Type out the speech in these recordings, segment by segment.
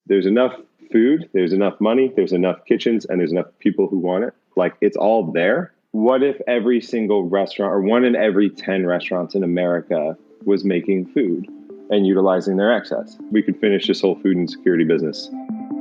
There's enough food, there's enough money, there's enough kitchens, and there's enough people who want it. Like, it's all there. What if every single restaurant, or 1 in every 10 restaurants in America, was making food and utilizing their excess? We could finish this whole food insecurity business.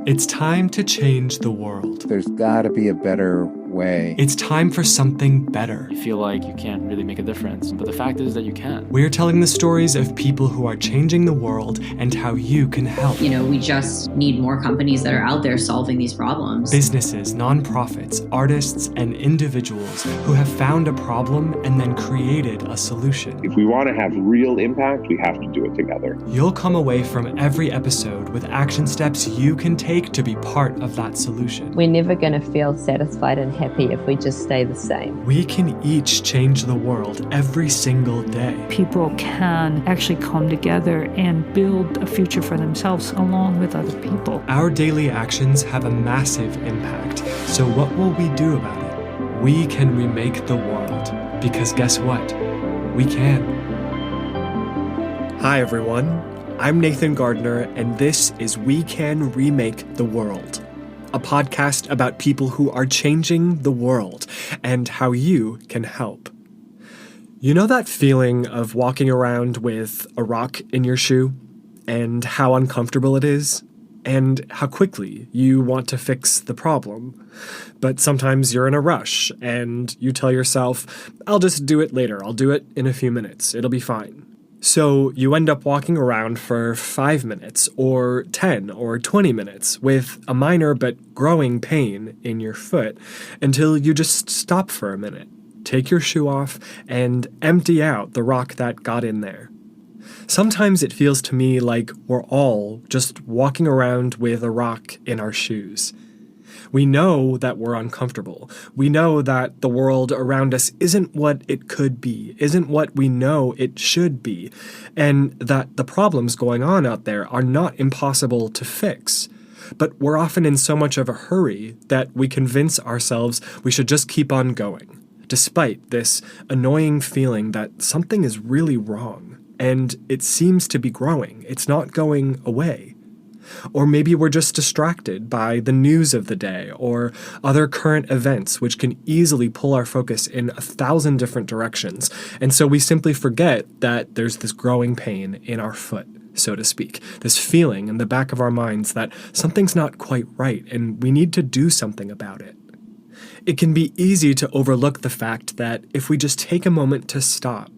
It's time to change the world. There's got to be a better way. It's time for something better. You feel like you can't really make a difference, but the fact is that you can. We're telling the stories of people who are changing the world and how you can help. We just need more companies that are out there solving these problems. Businesses, nonprofits, artists, and individuals who have found a problem and then created a solution. If we want to have real impact, we have to do it together. You'll come away from every episode with action steps you can take to be part of that solution. We're never going to feel satisfied and happy if we just stay the same. We can each change the world every single day. People can actually come together and build a future for themselves along with other people. Our daily actions have a massive impact. So what will we do about it? We can remake the world. Because guess what? We can. Hi, everyone. I'm Nathan Gardner, and this is We Can Remake the World, a podcast about people who are changing the world and how you can help. You know that feeling of walking around with a rock in your shoe and how uncomfortable it is and how quickly you want to fix the problem? But sometimes you're in a rush and you tell yourself, I'll just do it later. I'll do it in a few minutes. It'll be fine. So you end up walking around for 5 minutes or 10 or 20 minutes with a minor but growing pain in your foot until you just stop for a minute, take your shoe off, and empty out the rock that got in there. Sometimes it feels to me like we're all just walking around with a rock in our shoes. We know that we're uncomfortable. We know that the world around us isn't what it could be, isn't what we know it should be, and that the problems going on out there are not impossible to fix. But we're often in so much of a hurry that we convince ourselves we should just keep on going, despite this annoying feeling that something is really wrong, and it seems to be growing. It's not going away. Or maybe we're just distracted by the news of the day or other current events which can easily pull our focus in 1,000 different directions. And so we simply forget that there's this growing pain in our foot, so to speak, this feeling in the back of our minds that something's not quite right and we need to do something about it. It can be easy to overlook the fact that if we just take a moment to stop,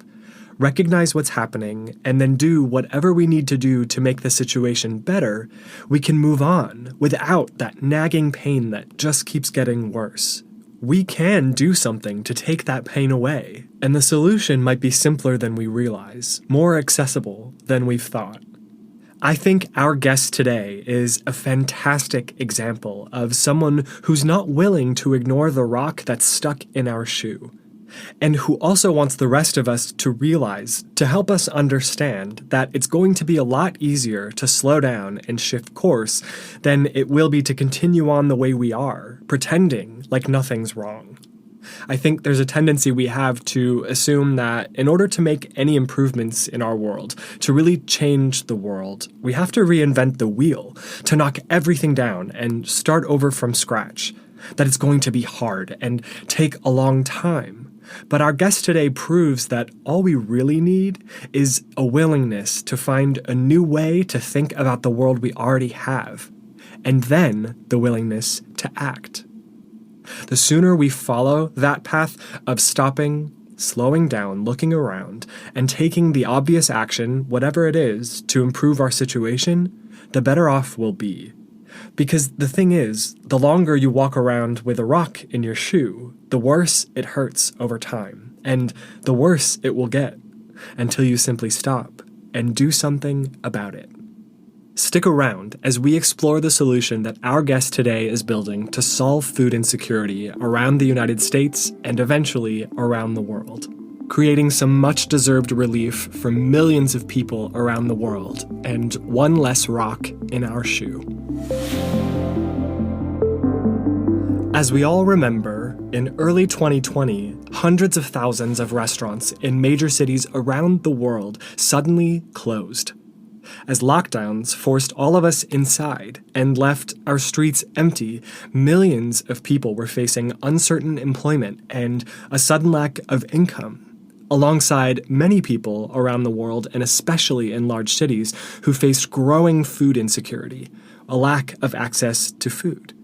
recognize what's happening, and then do whatever we need to do to make the situation better, we can move on without that nagging pain that just keeps getting worse. We can do something to take that pain away, and the solution might be simpler than we realize, more accessible than we've thought. I think our guest today is a fantastic example of someone who's not willing to ignore the rock that's stuck in our shoe, and who also wants the rest of us to realize, to help us understand, that it's going to be a lot easier to slow down and shift course than it will be to continue on the way we are, pretending like nothing's wrong. I think there's a tendency we have to assume that in order to make any improvements in our world, to really change the world, we have to reinvent the wheel, to knock everything down and start over from scratch, that it's going to be hard and take a long time. But our guest today proves that all we really need is a willingness to find a new way to think about the world we already have, and then the willingness to act. The sooner we follow that path of stopping, slowing down, looking around, and taking the obvious action, whatever it is, to improve our situation, the better off we'll be. Because the thing is, the longer you walk around with a rock in your shoe, the worse it hurts over time, and the worse it will get, until you simply stop and do something about it. Stick around as we explore the solution that our guest today is building to solve food insecurity around the United States and eventually around the world, creating some much-deserved relief for millions of people around the world and one less rock in our shoe. As we all remember, in early 2020, hundreds of thousands of restaurants in major cities around the world suddenly closed. as lockdowns forced all of us inside and left our streets empty. Millions of people were facing uncertain employment and a sudden lack of income, alongside many people around the world, and especially in large cities, who faced growing food insecurity, a lack of access to food.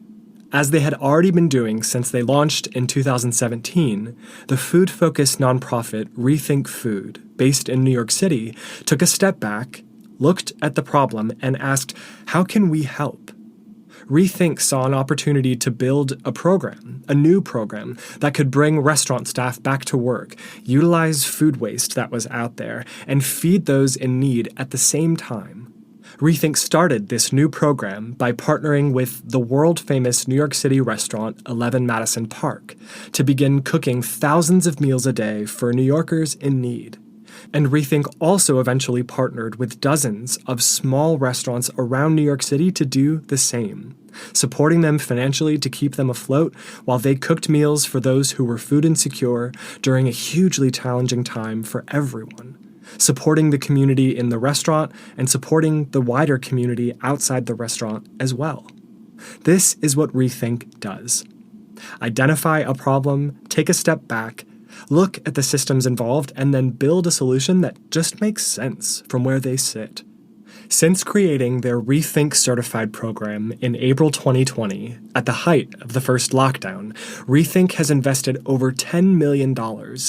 As they had already been doing since they launched in 2017, the food-focused nonprofit Rethink Food, based in New York City, took a step back, looked at the problem, and asked, how can we help? Rethink saw an opportunity to build a new program that could bring restaurant staff back to work, utilize food waste that was out there, and feed those in need at the same time. Rethink started this new program by partnering with the world-famous New York City restaurant 11 Madison Park to begin cooking thousands of meals a day for New Yorkers in need. And Rethink also eventually partnered with dozens of small restaurants around New York City to do the same, supporting them financially to keep them afloat while they cooked meals for those who were food insecure during a hugely challenging time for everyone, supporting the community in the restaurant and supporting the wider community outside the restaurant as well. This is what Rethink does. Identify a problem, take a step back, look at the systems involved, and then build a solution that just makes sense from where they sit. Since creating their Rethink Certified program in April 2020, at the height of the first lockdown, Rethink has invested over $10 million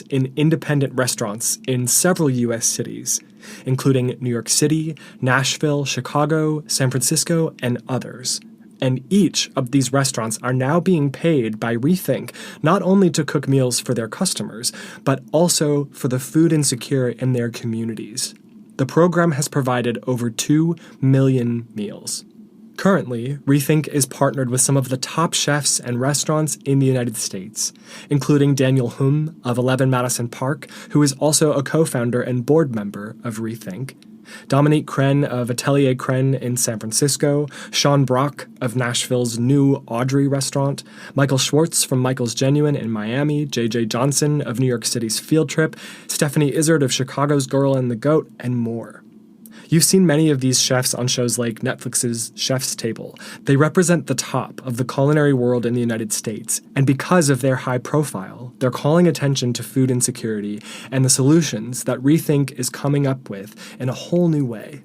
in independent restaurants in several U.S. cities, including New York City, Nashville, Chicago, San Francisco, and others. And each of these restaurants are now being paid by Rethink not only to cook meals for their customers, but also for the food insecure in their communities. The program has provided over 2 million meals. Currently, Rethink is partnered with some of the top chefs and restaurants in the United States, including Daniel Hum of 11 Madison Park, who is also a co-founder and board member of Rethink, Dominique Kren of Atelier Kren in San Francisco, Sean Brock of Nashville's New Audrey restaurant, Michael Schwartz from Michael's Genuine in Miami, J.J. Johnson of New York City's Field Trip, Stephanie Izzard of Chicago's Girl and the Goat, and more. You've seen many of these chefs on shows like Netflix's Chef's Table. They represent the top of the culinary world in the United States, and because of their high profile, they're calling attention to food insecurity and the solutions that Rethink is coming up with in a whole new way.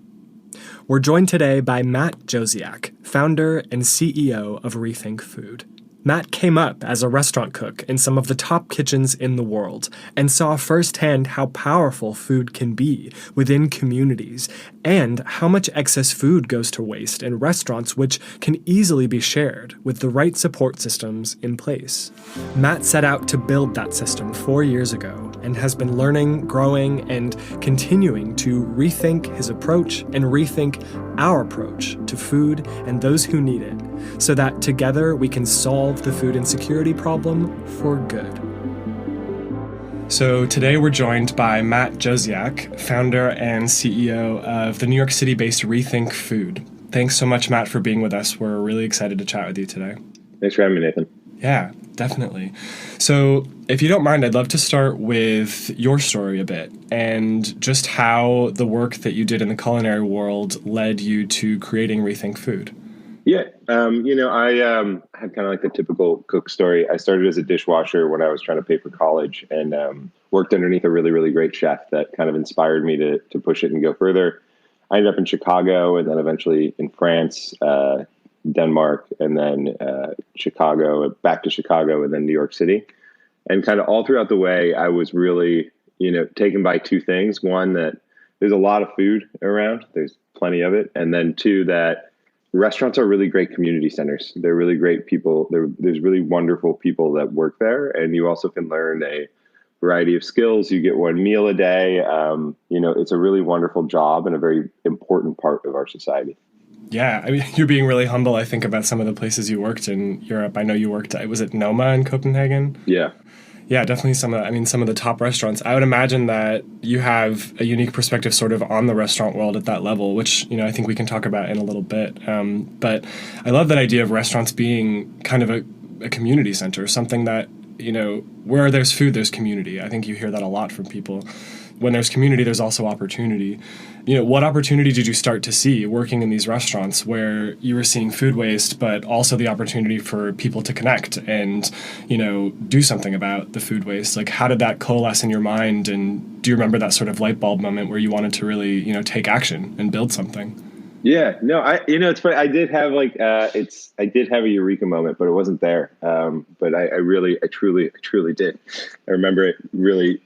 We're joined today by Matt Jozwiak, founder and CEO of Rethink Food. Matt came up as a restaurant cook in some of the top kitchens in the world and saw firsthand how powerful food can be within communities and how much excess food goes to waste in restaurants, which can easily be shared with the right support systems in place. Matt set out to build that system 4 years ago and has been learning, growing, and continuing to rethink his approach and rethink our approach to food and those who need it, so that together we can solve the food insecurity problem for good. So today we're joined by Matt Jozwiak, founder and CEO of the New York City-based Rethink Food. Thanks so much, Matt, for being with us. We're really excited to chat with you today. Thanks for having me, Nathan. Yeah, definitely. So if you don't mind, I'd love to start with your story a bit and just how the work that you did in the culinary world led you to creating Rethink Food. Yeah, I had kind of like the typical cook story. I started as a dishwasher when I was trying to pay for college and worked underneath a really, really great chef that kind of inspired me to push it and go further. I ended up in Chicago and then eventually in France, Denmark, and then Chicago, back to Chicago, and then New York City. And kind of all throughout the way, I was really, taken by two things. One, that there's a lot of food around. There's plenty of it. And then two, that restaurants are really great community centers. They're really great people. There's really wonderful people that work there. And you also can learn a variety of skills. You get one meal a day. It's a really wonderful job and a very important part of our society. Yeah, I mean, you're being really humble, I think, about some of the places you worked in Europe. I know you worked, was it Noma in Copenhagen? Yeah. Yeah, definitely some of the top restaurants. I would imagine that you have a unique perspective sort of on the restaurant world at that level, which, I think we can talk about in a little bit. But I love that idea of restaurants being kind of a community center, something that, where there's food, there's community. I think you hear that a lot from people. when there's community, there's also opportunity. What opportunity did you start to see working in these restaurants where you were seeing food waste, but also the opportunity for people to connect and, do something about the food waste? Like, how did that coalesce in your mind? And do you remember that sort of light bulb moment where you wanted to really, take action and build something? Yeah, no, it's funny. I did have I did have a eureka moment, but it wasn't there. But I truly did. I remember it really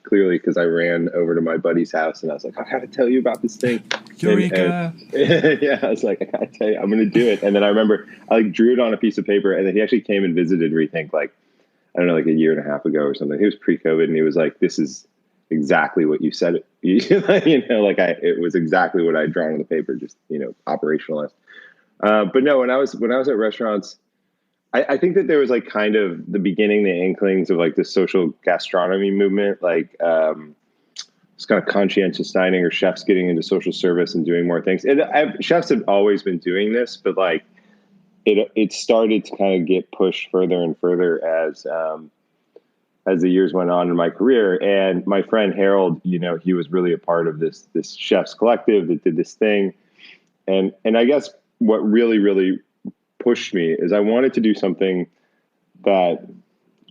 clearly because I ran over to my buddy's house and I was like, I gotta tell you about this thing. Eureka! Yeah, I was like, I gotta tell you, I'm gonna do it. And then I remember I drew it on a piece of paper, and then he actually came and visited Rethink I don't know, a year and a half ago or something. He was pre-COVID, and he was like, this is exactly what you said. It was exactly what I'd drawn on the paper, just operationalized. But no, when I was at restaurants, I think that there was kind of the beginning, the inklings of the social gastronomy movement, it's kind of conscientious dining or chefs getting into social service and doing more things. Chefs have always been doing this, but it started to kind of get pushed further and further as the years went on in my career. And my friend Harold, he was really a part of this chefs collective that did this thing. And I guess what really, really pushed me is I wanted to do something that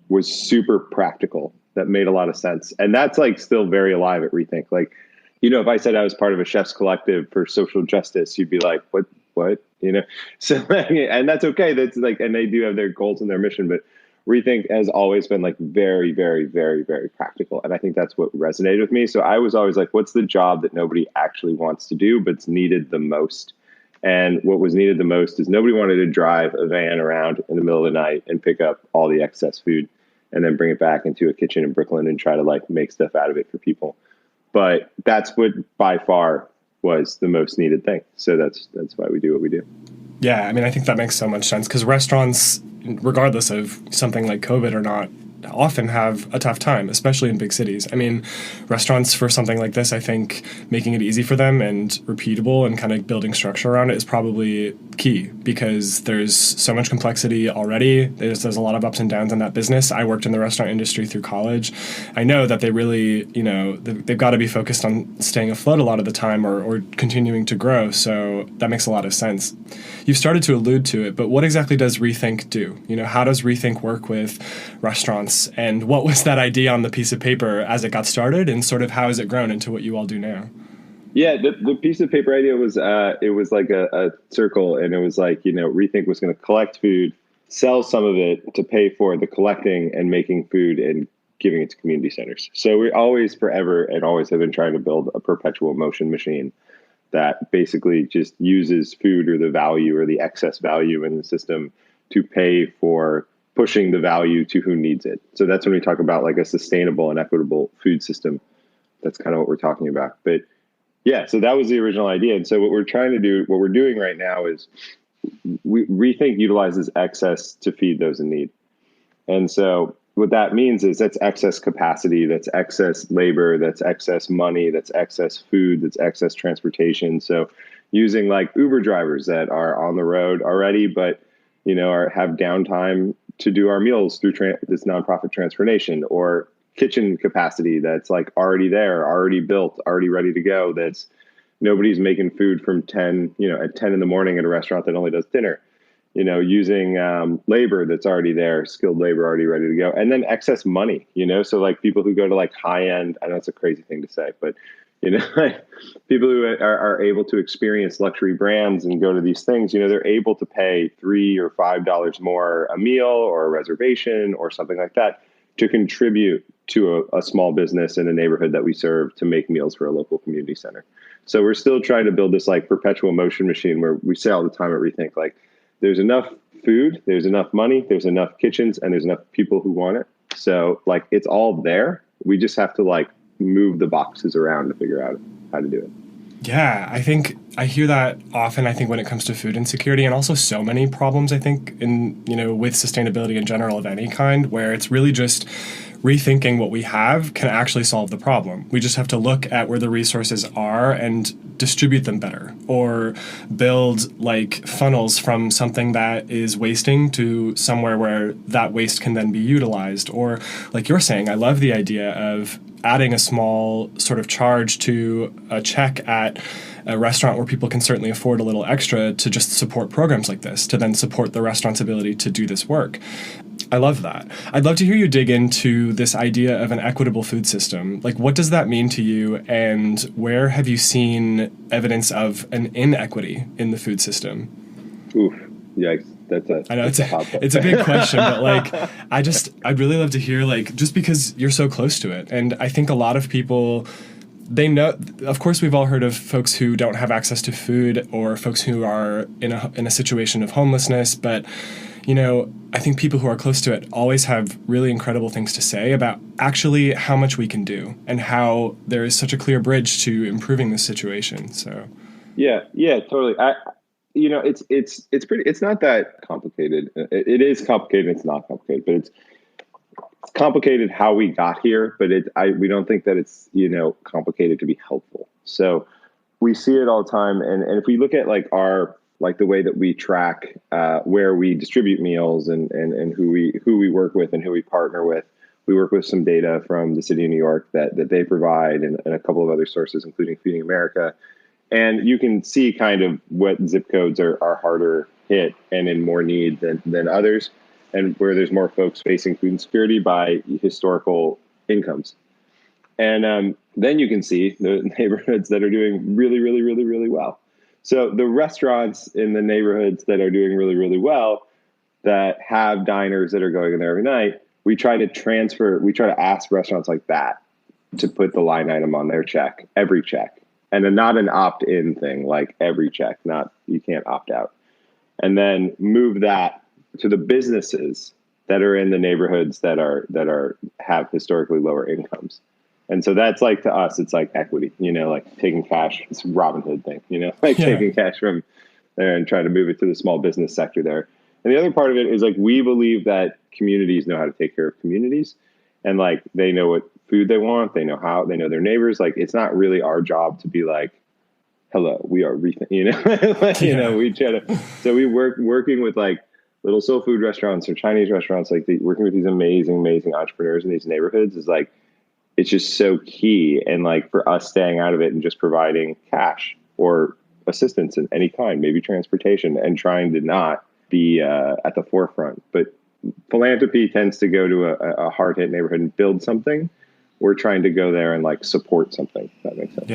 was super practical, that made a lot of sense. And that's still very alive at Rethink. If I said I was part of a chefs collective for social justice, you'd be like, what? So, and that's okay. That's and they do have their goals and their mission, but Rethink has always been very, very, very, very practical. And I think that's what resonated with me. So I was always what's the job that nobody actually wants to do, but it's needed the most? And what was needed the most is nobody wanted to drive a van around in the middle of the night and pick up all the excess food and then bring it back into a kitchen in Brooklyn and try to make stuff out of it for people. But that's what by far was the most needed thing. So that's why we do what we do. Yeah, I mean, I think that makes so much sense because restaurants, regardless of something like COVID or not, often have a tough time, especially in big cities. I mean, restaurants for something like this, I think making it easy for them and repeatable and kind of building structure around it is probably key because there's so much complexity already. There's a lot of ups and downs in that business. I worked in the restaurant industry through college. I know that they really, they've got to be focused on staying afloat a lot of the time or continuing to grow. So that makes a lot of sense. You've started to allude to it, but what exactly does Rethink do? How does Rethink work with restaurants? And what was that idea on the piece of paper as it got started, and sort of how has it grown into what you all do now? Yeah, the piece of paper idea was it was like a circle, and it was Rethink was going to collect food, sell some of it to pay for the collecting and making food and giving it to community centers. So we always, forever, and always have been trying to build a perpetual motion machine that basically just uses food or the value or the excess value in the system to pay for pushing the value to who needs it. So that's when we talk about a sustainable and equitable food system. That's kind of what we're talking about. But yeah, so that was the original idea. And so what we're trying to do, what we're doing right now is Rethink utilizes excess to feed those in need. And so what that means is that's excess capacity, that's excess labor, that's excess money, that's excess food, that's excess transportation. So using Uber drivers that are on the road already, but have downtime to do our meals through this nonprofit Transformation, or kitchen capacity that's already there, already built, already ready to go. That's nobody's making food from 10 at 10 in the morning at a restaurant that only does dinner. Using labor that's already there, skilled labor already ready to go, and then excess money. So people who go to high end. I know it's a crazy thing to say, but people who are able to experience luxury brands and go to these things, they're able to pay $3 or $5 more a meal or a reservation or something like that to contribute to a small business in a neighborhood that we serve to make meals for a local community center. So we're still trying to build this perpetual motion machine where we say all the time at Rethink, there's enough food, there's enough money, there's enough kitchens, and there's enough people who want it. So it's all there. We just have to move the boxes around to figure out how to do it. Yeah, I think I hear that often, I think, when it comes to food insecurity and also so many problems, I think, in, with sustainability in general of any kind, where it's really just rethinking what we have can actually solve the problem. We just have to look at where the resources are and distribute them better, or build funnels from something that is wasting to somewhere where that waste can then be utilized. Or like you're saying, I love the idea of adding a small sort of charge to a check at a restaurant where people can certainly afford a little extra to just support programs like this, to then support the restaurant's ability to do this work. I love that. I'd love to hear you dig into this idea of an equitable food system. Like, what does that mean to you, and where have you seen evidence of an inequity in the food system? Oof, yikes. I know it's a big question, but like, I'd really love to hear, like, just because you're so close to it. And I think a lot of people, they know, of course, we've all heard of folks who don't have access to food, or folks who are in a situation of homelessness. But, you know, I think people who are close to it always have really incredible things to say about actually how much we can do and how there is such a clear bridge to improving this situation. So, yeah, totally. It's not that complicated. It is complicated. It's not complicated, but it's complicated how we got here, but we don't think that it's, complicated to be helpful. So we see it all the time. And if we look at the way that we track where we distribute meals and who we work with and who we partner with, we work with some data from the city of New York that they provide, and a couple of other sources, including Feeding America. And you can see kind of what zip codes are harder hit and in more need than others, and where there's more folks facing food insecurity by historical incomes. And then you can see the neighborhoods that are doing really, really, really, really well. So the restaurants in the neighborhoods that are doing really, really well, that have diners that are going in there every night, we try to ask restaurants like that to put the line item on their check, every check. And not an opt-in thing, like every check, not you can't opt out. And then move that to the businesses that are in the neighborhoods that have historically lower incomes. And so that's like, to us, it's like equity, like taking cash. It's a Robin Hood thing, taking cash from there and trying to move it to the small business sector there. And the other part of it is, like, we believe that communities know how to take care of communities, and like they know what food they want, they know their neighbors. Like, it's not really our job to be like, hello, we are Rethink, we try to, so we working with like little soul food restaurants or Chinese restaurants, like working with these amazing entrepreneurs in these neighborhoods is like, it's just so key. And like, for us staying out of it and just providing cash or assistance in any kind, maybe transportation, and trying to not be at the forefront. But philanthropy tends to go to a hard hit neighborhood and build something. We're trying to go there and like support something. If that makes sense.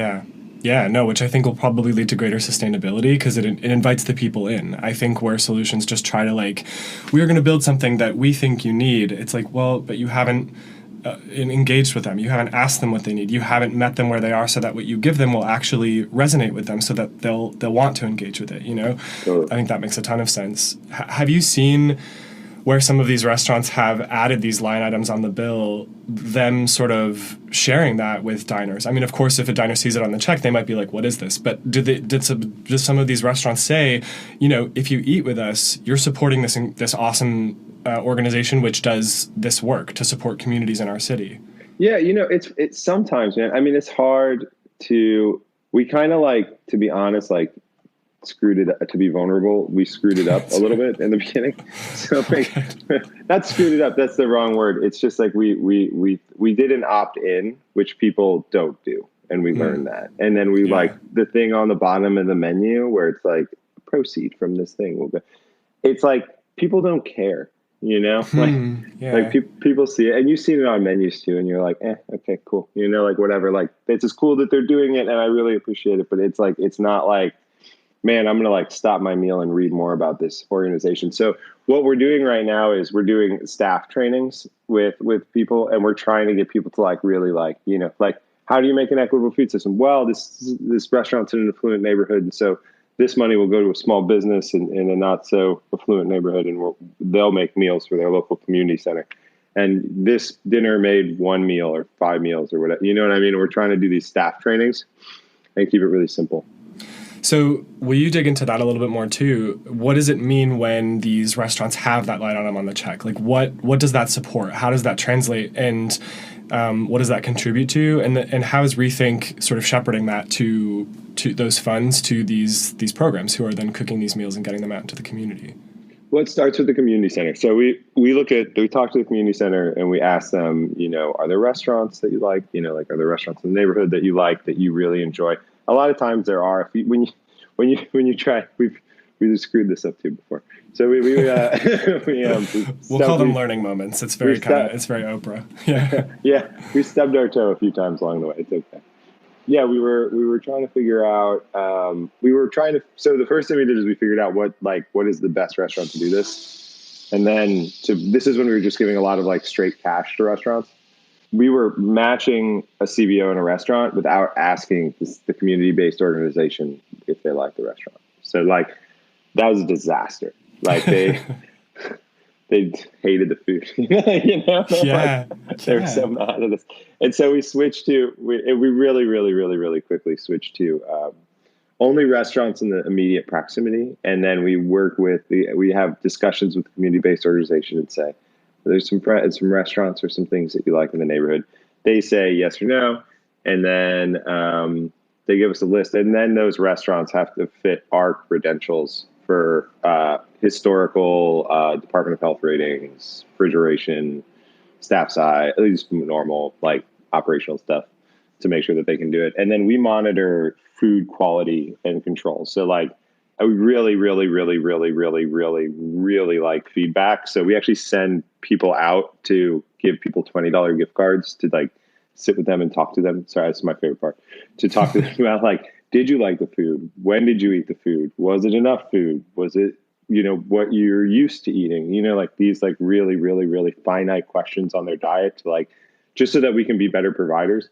Yeah, no, which I think will probably lead to greater sustainability, because it invites the people in. I think where solutions just try to like, we're going to build something that we think you need. It's like, well, but you haven't engaged with them. You haven't asked them what they need. You haven't met them where they are, so that what you give them will actually resonate with them, so that they'll want to engage with it. Totally. I think that makes a ton of sense. Have you seen where some of these restaurants have added these line items on the bill, them sort of sharing that with diners? I mean, of course, if a diner sees it on the check, they might be like, what is this? But did some of these restaurants say, if you eat with us, you're supporting this awesome organization which does this work to support communities in our city? Yeah, it's sometimes, man. I mean, it's hard we kind of like, to be honest, like, screwed it up, to be vulnerable. We screwed it up a little bit in the beginning. So not screwed it up, that's the wrong word. It's just like we did an opt-in, which people don't do. And we learned that. And then we like the thing on the bottom of the menu where it's like, proceed from this thing. It's like, people don't care, like people see it, and you've seen it on menus too. And you're like, okay, cool. Like whatever, like it's just cool that they're doing it. And I really appreciate it. But it's like, it's not like, man, I'm going to like stop my meal and read more about this organization. So what we're doing right now is we're doing staff trainings with people, and we're trying to get people to like really like, like, how do you make an equitable food system? Well, this restaurant's in an affluent neighborhood, and so this money will go to a small business in a not so affluent neighborhood, and they'll make meals for their local community center. And this dinner made 1 meal or 5 meals or whatever. You know what I mean? We're trying to do these staff trainings and keep it really simple. So will you dig into that a little bit more too? What does it mean when these restaurants have that line item on the check? Like what does that support? How does that translate? And what does that contribute to? And how is Rethink sort of shepherding that to those funds to these programs who are then cooking these meals and getting them out into the community? Well, it starts with the community center. So we talk to the community center and we ask them, are there restaurants that you like? Like, are there restaurants in the neighborhood that you like, that you really enjoy? A lot of times there are. When you try, we've screwed this up too before. So we'll call them learning moments. It's very Oprah. Yeah. Yeah, we stubbed our toe a few times along the way. It's okay. Yeah, we were trying to figure out. So the first thing we did is we figured out what is the best restaurant to do this, and then this is when we were just giving a lot of like straight cash to restaurants. We were matching a CBO in a restaurant without asking the community-based organization if they liked the restaurant. So like that was a disaster. Like they hated the food. They were so mad at us. And so we switched to we really, really, really, really quickly switched to only restaurants in the immediate proximity, and then we have discussions with the community-based organization and say, there's some restaurants or some things that you like in the neighborhood. They say yes or no, and then they give us a list, and then those restaurants have to fit our credentials for historical Department of Health ratings, refrigeration, staff size, at least normal like operational stuff, to make sure that they can do it. And then we monitor food quality and control. So like I would really, really, really, really, really, really, really like feedback. So we actually send people out to give people $20 gift cards to like sit with them and talk to them. Sorry, that's my favorite part. To talk to them about like, did you like the food? When did you eat the food? Was it enough food? Was it, what you're used to eating? Like these like really, really, really finite questions on their diet to like, just so that we can be better providers.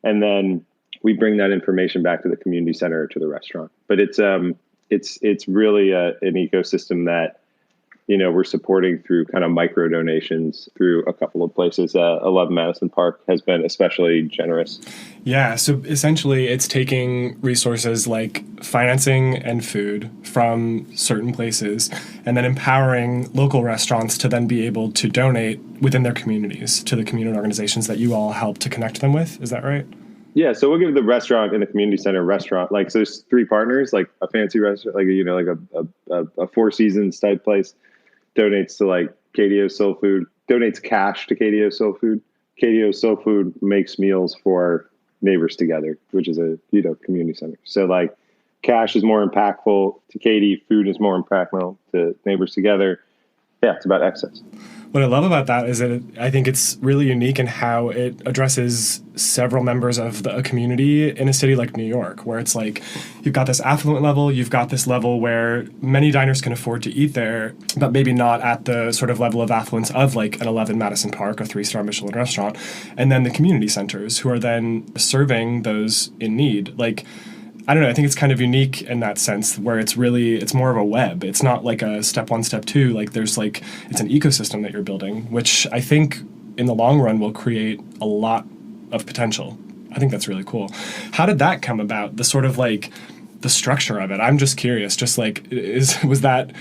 And then we bring that information back to the community center or to the restaurant. But it's really an ecosystem that, we're supporting through kind of micro donations through a couple of places. 11 Madison Park has been especially generous. Yeah, so essentially it's taking resources like financing and food from certain places and then empowering local restaurants to then be able to donate within their communities to the community organizations that you all help to connect them with. Is that right? Yeah, so we'll give the restaurant in the community center restaurant, like, so there's 3 partners, like a fancy restaurant, like, like a Four Seasons type place donates to like KDO Soul Food, donates cash to KDO Soul Food. KDO Soul Food makes meals for Neighbors Together, which is a, community center. So like cash is more impactful to Katie, food is more impactful to Neighbors Together. Yeah, it's about access. What I love about that is that I think it's really unique in how it addresses several members of a community in a city like New York, where it's like you've got this affluent level, you've got this level where many diners can afford to eat there, but maybe not at the sort of level of affluence of like an 11 Madison Park, a 3-star Michelin restaurant, and then the community centers who are then serving those in need. Like, I don't know, I think it's kind of unique in that sense where it's more of a web. It's not like a step 1, step 2. Like there's like, it's an ecosystem that you're building, which I think in the long run will create a lot of potential. I think that's really cool. How did that come about? The sort of like the structure of it. I'm just curious, just like, was that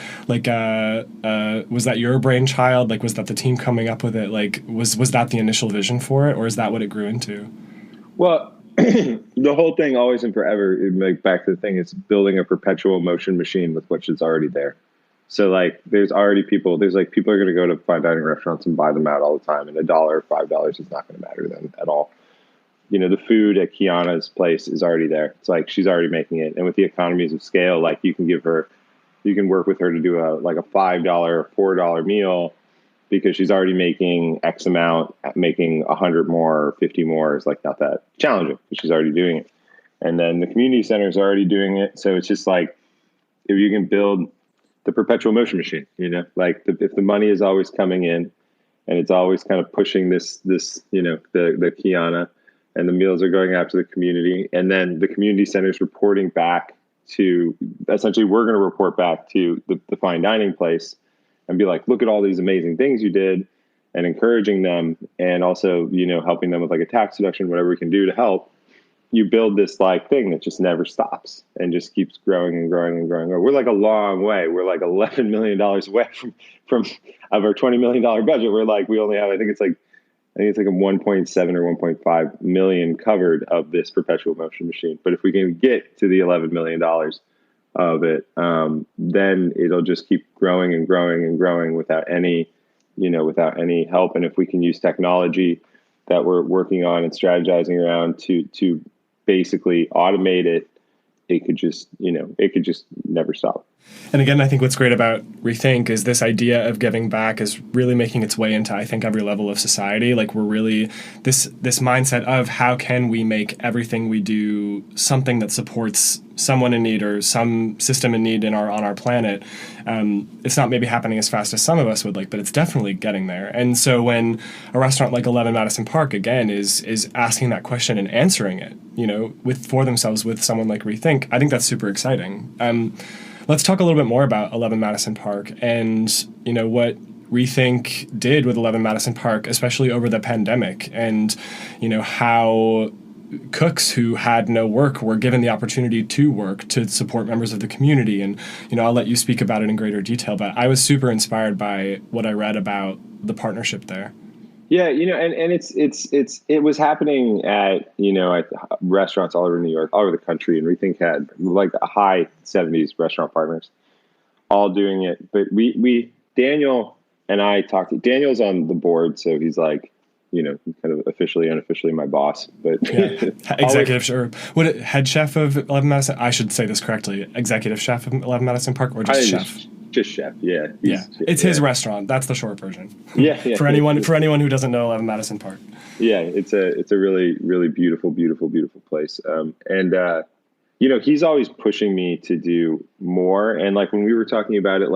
your brainchild? Like, was that the team coming up with it? Like, was that the initial vision for it, or is that what it grew into? Well, the whole thing always and forever, like back to the thing, is building a perpetual motion machine with which is already there. So like there's already people are going to go to fine dining restaurants and buy them out all the time, and $1 or $5 is not going to matter to them at all. The food at Kiana's place is already there. It's like she's already making it, and with the economies of scale, like you can work with her to do a $5 or $4 meal, because she's already making X amount, making 100 more or 50 more is like not that challenging because she's already doing it. And then the community center is already doing it. So it's just like, if you can build the perpetual motion machine, like if the money is always coming in and it's always kind of pushing this, the Kiana, and the meals are going out to the community. And then the community center is reporting back to, essentially we're going to report back to the fine dining place and be like, look at all these amazing things you did, and encouraging them, and also, helping them with like a tax deduction, whatever we can do to help. You build this like thing that just never stops and just keeps growing and growing and growing. We're like a long way. We're like $11 million away from of our $20 million budget. We're like, we only have, I think it's like a 1.7 or 1.5 million covered of this perpetual motion machine. But if we can get to the $11 million, of it, then it'll just keep growing and growing and growing without any, without any help. And if we can use technology that we're working on and strategizing around to basically automate it, it could just never stop. And again, I think what's great about Rethink is this idea of giving back is really making its way into, I think, every level of society. Like, we're really this mindset of how can we make everything we do something that supports someone in need or some system in need on our planet. It's not maybe happening as fast as some of us would like, but it's definitely getting there. And so when a restaurant like 11 Madison Park, again, is asking that question and answering it, for themselves with someone like Rethink, I think that's super exciting. Let's talk a little bit more about 11 Madison Park and, what Rethink did with 11 Madison Park, especially over the pandemic, and, how cooks who had no work were given the opportunity to work to support members of the community. And, I'll let you speak about it in greater detail, but I was super inspired by what I read about the partnership there. Yeah, and it was happening at restaurants all over New York, all over the country, and Rethink had like a high 70s restaurant partners, all doing it. But we Daniel and I talked. Daniel's on the board, so he's like, kind of officially, unofficially my boss. But yeah. Executive or head chef of 11 Madison. I should say this correctly. Executive chef of 11 Madison Park, or just chef. Just chef, yeah. It's his restaurant. That's the short version. Yeah. For anyone who doesn't know 11 Madison Park. Yeah, it's a really, really beautiful, beautiful, beautiful place. He's always pushing me to do more. And like when we were talking about it,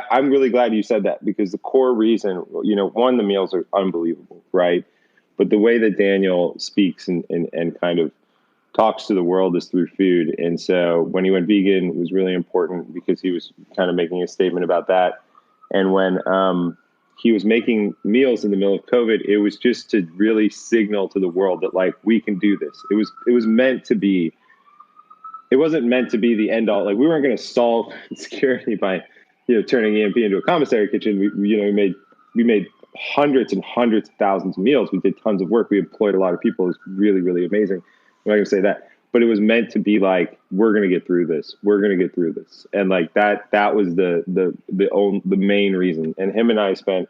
I'm really glad you said that, because the core reason, one, the meals are unbelievable, right? But the way that Daniel speaks and kind of talks to the world is through food. And so when he went vegan, it was really important because he was kind of making a statement about that. And when he was making meals in the middle of COVID, it was just to really signal to the world that like, we can do this. It was meant to be, it wasn't meant to be the end all. Like, we weren't going to solve insecurity by, turning EMP into a commissary kitchen. We made hundreds and hundreds of thousands of meals. We did tons of work. We employed a lot of people. It was really, really amazing. I'm not going to say that, but it was meant to be like, we're going to get through this. We're going to get through this. And like that was the main reason. And him and I spent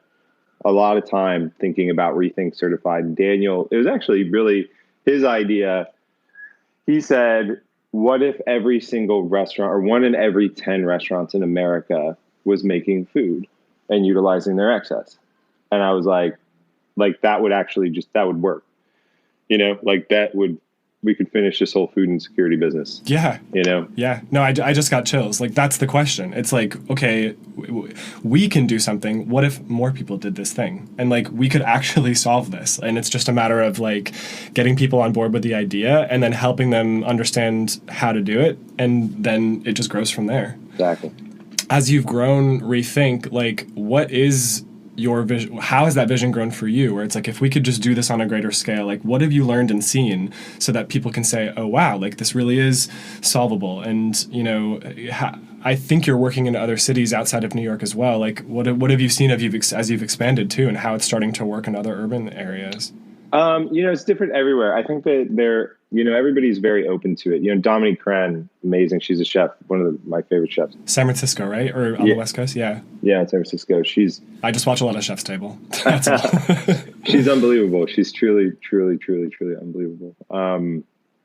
a lot of time thinking about Rethink Certified. And Daniel, it was actually really his idea. He said, what if every single restaurant, or 1 in every 10 restaurants in America, was making food and utilizing their excess? And I was like that would actually that would work, we could finish this whole food insecurity business. Yeah. Yeah. No, I just got chills. Like, that's the question. It's like, okay, we can do something. What if more people did this thing? And like, we could actually solve this. And it's just a matter of like getting people on board with the idea and then helping them understand how to do it. And then it just grows from there. Exactly. As you've grown Rethink, like, what is your vision? How has that vision grown for you, where it's like, if we could just do this on a greater scale, like, what have you learned and seen so that people can say, oh wow, like, this really is solvable? And I think you're working in other cities outside of New York as well. Like, what have you seen as you've expanded too, and how it's starting to work in other urban areas? It's different everywhere. I think that everybody's very open to it. Dominique Cran, amazing. She's a chef, one of my favorite chefs. San Francisco, right? Or on the West Coast? Yeah. Yeah, in San Francisco. I just watch a lot of Chef's Table. That's all. She's unbelievable. She's truly, truly, truly, truly unbelievable.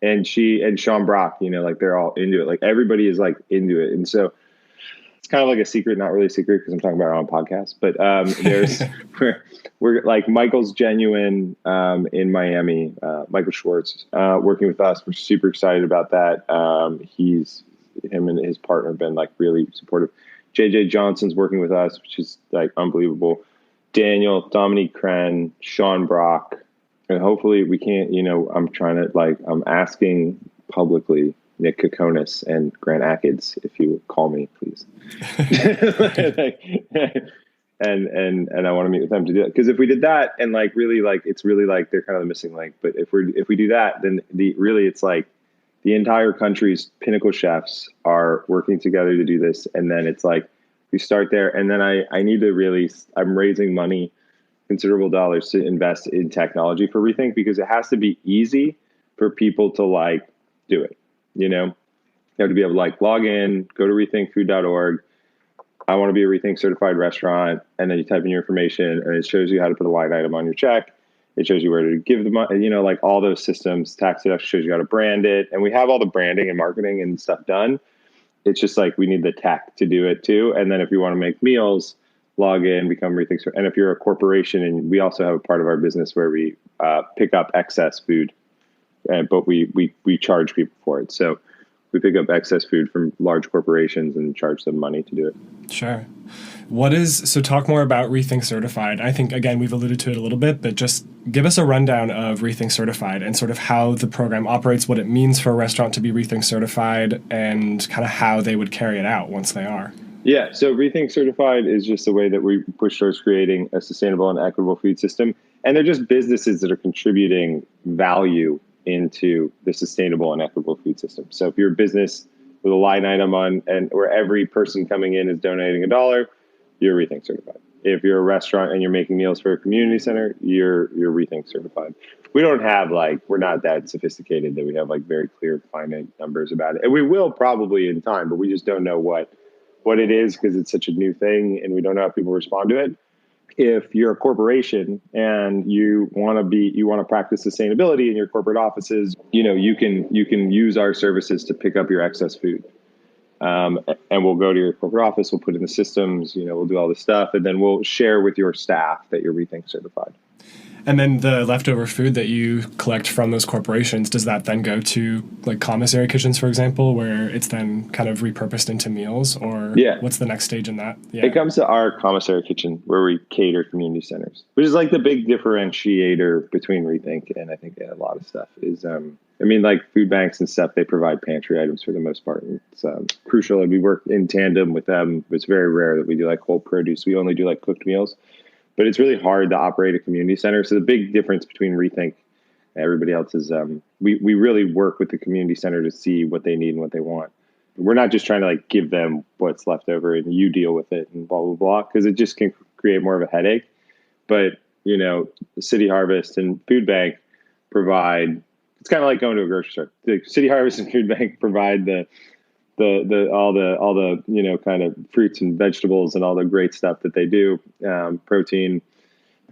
And she and Sean Brock, they're all into it. Like, everybody is like into it. And so it's kind of like a secret, not really a secret because I'm talking about it on a podcast, but there's we're like, Michael's Genuine in Miami, Michael Schwartz, working with us. We're super excited about that. Him and his partner have been like really supportive. JJ Johnson's working with us, which is like unbelievable. Daniel, Dominique Cran, Sean Brock, and hopefully we can't, I'm asking publicly Nick Kokonis and Grant Ackids, if you would call me, please. and I want to meet with them to do it. Because if we did that, and like really, like, it's really like they're kind of the missing link. But if we do that, then it's like the entire country's pinnacle chefs are working together to do this. And then it's like we start there, and then I need to I'm raising money, considerable dollars, to invest in technology for Rethink, because it has to be easy for people to like do it. You have to be able to like log in, go to rethinkfood.org. I want to be a Rethink certified restaurant. And then you type in your information and it shows you how to put a line item on your check. It shows you where to give the money, you know, like all those systems. Tax deduction shows you how to brand it. And we have all the branding and marketing and stuff done. It's just like we need the tech to do it too. And then if you want to make meals, log in, become Rethink. And if you're a corporation, and we also have a part of our business where we pick up excess food, but we charge people for it. So we pick up excess food from large corporations and charge them money to do it. Sure. So talk more about Rethink Certified. I think, again, we've alluded to it a little bit, but just give us a rundown of Rethink Certified and sort of how the program operates, what it means for a restaurant to be Rethink Certified, and kind of how they would carry it out once they are. Yeah, so Rethink Certified is just a way that we push towards creating a sustainable and equitable food system. And they're just businesses that are contributing value into the sustainable and equitable food system. So if you're a business with a line item on, and where every person coming in is donating $1, you're Rethink Certified. If you're a restaurant and you're making meals for a community center, you're Rethink Certified. We don't have we're not that sophisticated that we have very clear finite numbers about it. And we will probably in time, but we just don't know what it is because it's such a new thing and we don't know how people respond to it. If you're a corporation and you want to practice sustainability in your corporate offices, you can use our services to pick up your excess food. And we'll go to your corporate office, we'll put in the systems, we'll do all this stuff, and then we'll share with your staff that you're Rethink certified. And then the leftover food that you collect from those corporations, does that then go to commissary kitchens, for example, where it's then kind of repurposed into meals? Or what's the next stage in that? Yeah. It comes to our commissary kitchen where we cater community centers, which is the big differentiator between Rethink and I think a lot of stuff is, food banks and stuff, they provide pantry items for the most part. And it's crucial, and we work in tandem with them. It's very rare that we do whole produce. We only do cooked meals. But it's really hard to operate a community center. So the big difference between Rethink and everybody else is we really work with the community center to see what they need and what they want. We're not just trying to give them what's left over and you deal with it and blah, blah, blah, because it just can create more of a headache. But, the City Harvest and Food Bank provide, it's kind of like going to a grocery store. The City Harvest and Food Bank provide all the kind of fruits and vegetables and all the great stuff that they do, protein,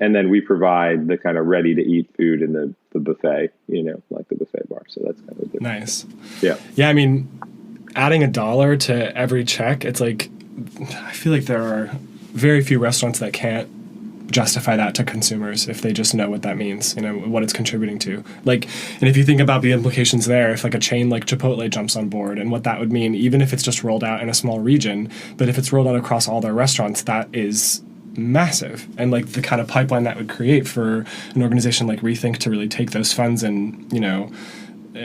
and then we provide the kind of ready to eat food in the buffet, like the buffet bar. So that's kind of different. Nice. Yeah. Yeah. Adding $1 to every check, it's I feel like there are very few restaurants that can't justify that to consumers if they just know what that means, what it's contributing to. And if you think about the implications there, if a chain like Chipotle jumps on board and what that would mean, even if it's just rolled out in a small region, but if it's rolled out across all their restaurants, that is massive. And the kind of pipeline that would create for an organization like Rethink to really take those funds and,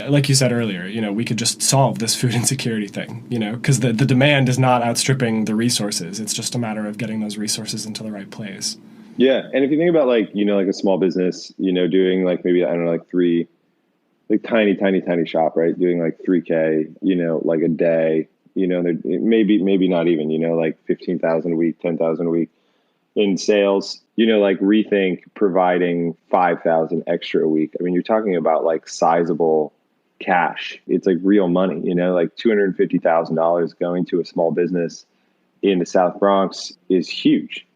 like you said earlier, we could just solve this food insecurity thing, because the demand is not outstripping the resources. It's just a matter of getting those resources into the right place. Yeah. And if you think about a small business, doing maybe, I don't know, tiny shop, right? Doing 3K, a day, maybe not even, 15,000 a week, 10,000 a week in sales, Rethink providing 5,000 extra a week. You're talking about sizable cash. It's real money, $250,000 going to a small business in the South Bronx is huge.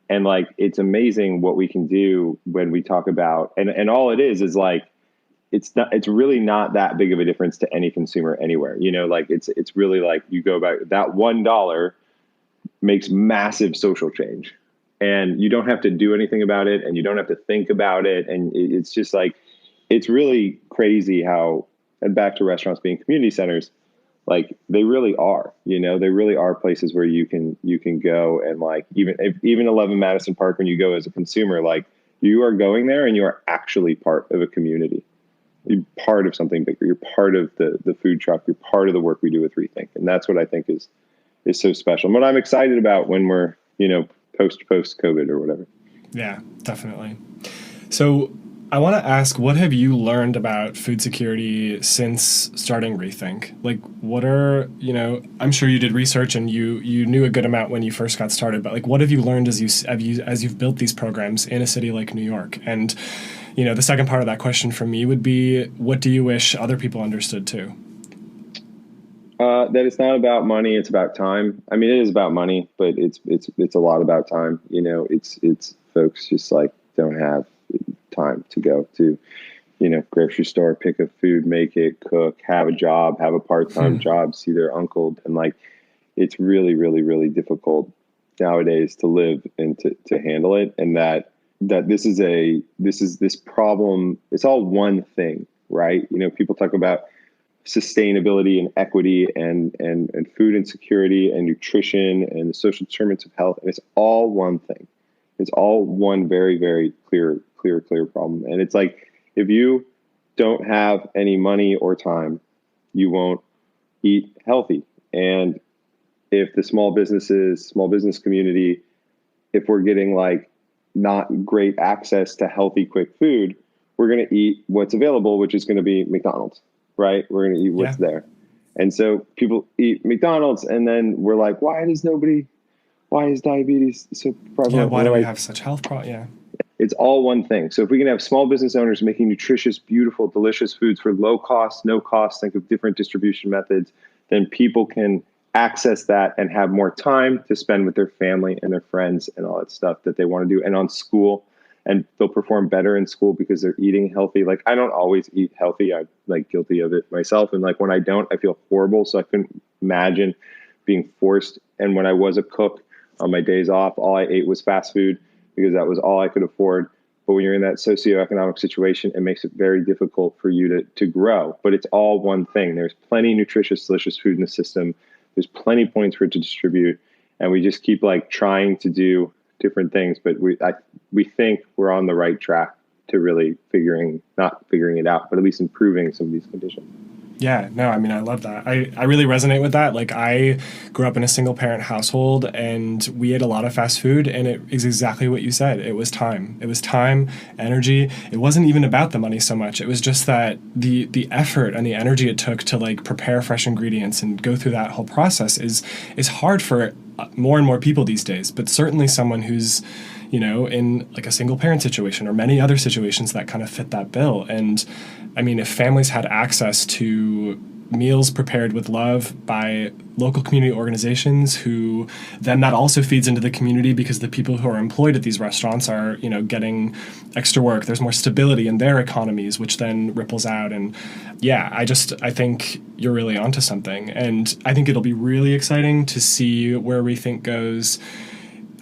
And it's amazing what we can do when we talk about, and all it is it's really not that big of a difference to any consumer anywhere. It's really you go back, that $1 makes massive social change and you don't have to do anything about it and you don't have to think about it. And it's just it's really crazy how, and back to restaurants being community centers, they really are, they really are places where you can go and even 11 Madison Park, when you go as a consumer, you are going there and you are actually part of a community. You're part of something bigger. You're part of the food truck. You're part of the work we do with Rethink. And that's what I think is so special. And what I'm excited about when we're, post COVID or whatever. Yeah, definitely. So I want to ask, what have you learned about food security since starting Rethink? What are, I'm sure you did research and you knew a good amount when you first got started, but what have you learned as you've built these programs in a city like New York? And, the second part of that question for me would be, what do you wish other people understood too? That it's not about money, it's about time. I mean, it is about money, but it's a lot about time. It's folks just like don't have time to go to, grocery store, pick up food, make it, cook, have a job, have a part-time job, see their uncle. And like, it's really, really, really difficult nowadays to live and to handle it. And that this is this problem. It's all one thing, right? People talk about sustainability and equity and food insecurity and nutrition and the social determinants of health. And it's all one thing. It's all one very, very clear problem. And it's like, if you don't have any money or time, you won't eat healthy. And if the small business community, if we're getting like not great access to healthy, quick food, we're going to eat what's available, which is going to be McDonald's, right? We're going to eat what's there. And so people eat McDonald's, and then we're like, why is diabetes so prevalent? Yeah, why do we have such health problems? Yeah. It's all one thing. So if we can have small business owners making nutritious, beautiful, delicious foods for low cost, no cost, think of different distribution methods, then people can access that and have more time to spend with their family and their friends and all that stuff that they want to do, and on school. And they'll perform better in school because they're eating healthy. Like, I don't always eat healthy. I'm like guilty of it myself. And like, when I don't, I feel horrible. So I couldn't imagine being forced. And when I was a cook on my days off, all I ate was fast food because that was all I could afford. But when you're in that socioeconomic situation, it makes it very difficult for you to grow. But it's all one thing. There's plenty of nutritious, delicious food in the system. There's plenty of points for it to distribute. And we just keep like trying to do different things. But we think we're on the right track to really not figuring it out, but at least improving some of these conditions. Yeah, no, I mean, I love that. I really resonate with that. Like, I grew up in a single parent household, and we ate a lot of fast food, and it is exactly what you said. It was time. It was time, energy. It wasn't even about the money so much. It was just that the effort and the energy it took to like prepare fresh ingredients and go through that whole process is hard for more and more people these days. But certainly someone who's, in like a single parent situation or many other situations that kind of fit that bill. And I mean, if families had access to meals prepared with love by local community organizations, who then that also feeds into the community because the people who are employed at these restaurants are, getting extra work. There's more stability in their economies, which then ripples out. And yeah, I think you're really onto something. And I think it'll be really exciting to see where Rethink goes